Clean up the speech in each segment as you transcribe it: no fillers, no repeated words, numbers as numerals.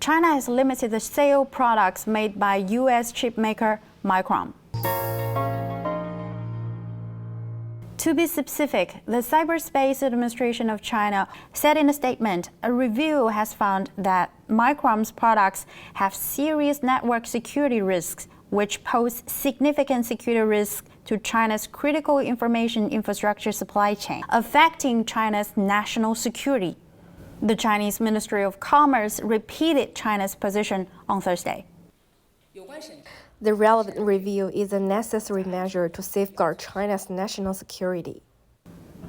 China has limited the sale of products made by U.S. chipmaker Micron. To be specific, the Cyberspace Administration of China said in a statement, a review has found that Micron's products have serious network security risks, which pose significant security risks to China's critical information infrastructure supply chain, affecting China's national security. The Chinese Ministry of Commerce repeated China's position on Thursday. The relevant review is a necessary measure to safeguard China's national security.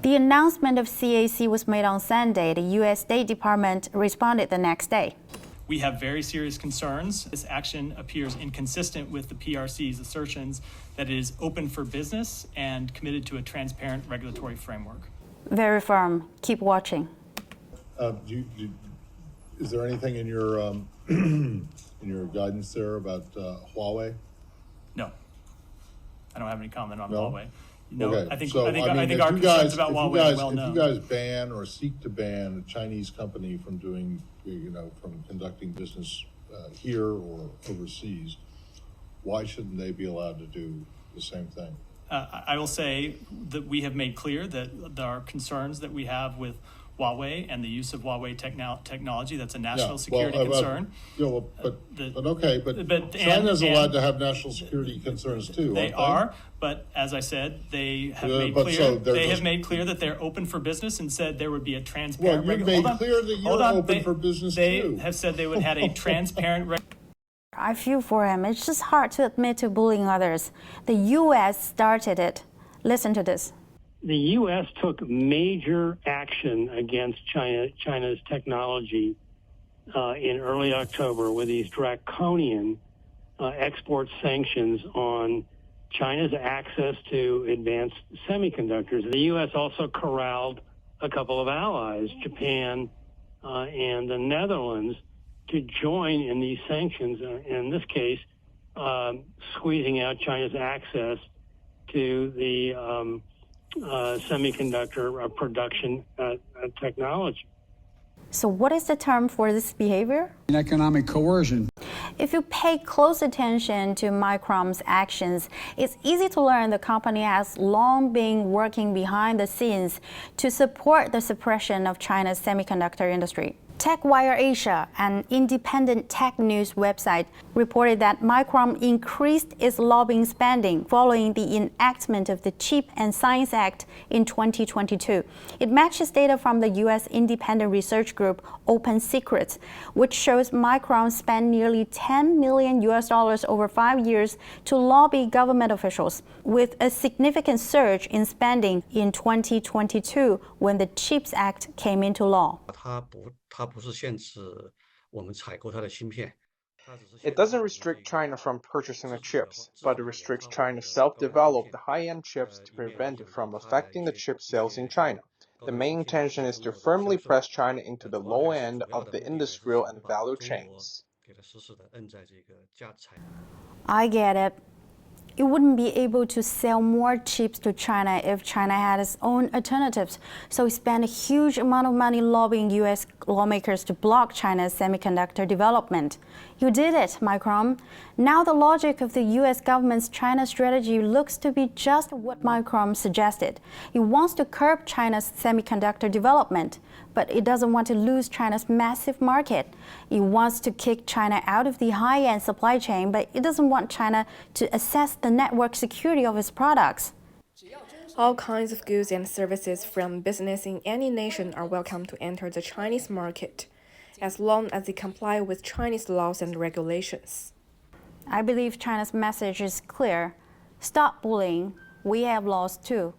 The announcement of CAC was made on Sunday. The U.S. State Department responded the next day. We have very serious concerns. This action appears inconsistent with the PRC's assertions that it is open for business and committed to a transparent regulatory framework. Very firm. Keep watching. Is there anything in your in your guidance there about Huawei? No, I don't have any comment on No? Huawei. No, Okay. I think So, I think if our you concerns guys- about if you Huawei guys- are well known. If you guys ban or seek to ban a Chinese company from doing, from conducting business here or overseas, why shouldn't they be allowed to do the same thing? I will say that we have made clear that there are concerns that we have with Huawei and the use of Huawei technology. That's a national security concern. But China's allowed to have national security concerns too. They are, but as I said, they have made clear that they're open for business and said there would be a transparent. Well, you made clear that you're open for business too. They have said they would have a transparent. I feel for him. It's just hard to admit to bullying others. The U.S. started it. Listen to this. The U.S. took major action against China's technology in early October with these draconian export sanctions on China's access to advanced semiconductors. The U.S. also corralled a couple of allies, Japan and the Netherlands, to join in these sanctions, in this case, squeezing out China's access to the semiconductor production technology. So what is the term for this behavior? Economic coercion. If you pay close attention to Micron's actions, it's easy to learn the company has long been working behind the scenes to support the suppression of China's semiconductor industry. TechWire Asia, an independent tech news website, reported that Micron increased its lobbying spending following the enactment of the Chip and Science Act in 2022. It matches data from the U.S. independent research group Open Secrets, which shows Micron spent nearly $10 million over 5 years to lobby government officials, with a significant surge in spending in 2022 when the CHIPS Act came into law. It doesn't restrict China from purchasing the chips, but it restricts China's self-developed high-end chips to prevent it from affecting the chip sales in China. The main intention is to firmly press China into the low end of the industrial and value chains. I get it. It wouldn't be able to sell more chips to China if China had its own alternatives. So it spent a huge amount of money lobbying U.S. lawmakers to block China's semiconductor development. You did it, Micron. Now the logic of the U.S. government's China strategy looks to be just what Micron suggested. It wants to curb China's semiconductor development, but it doesn't want to lose China's massive market. It wants to kick China out of the high-end supply chain, but it doesn't want China to assess the network security of its products. All kinds of goods and services from business in any nation are welcome to enter the Chinese market, as long as they comply with Chinese laws and regulations. I believe China's message is clear. Stop bullying. We have laws too.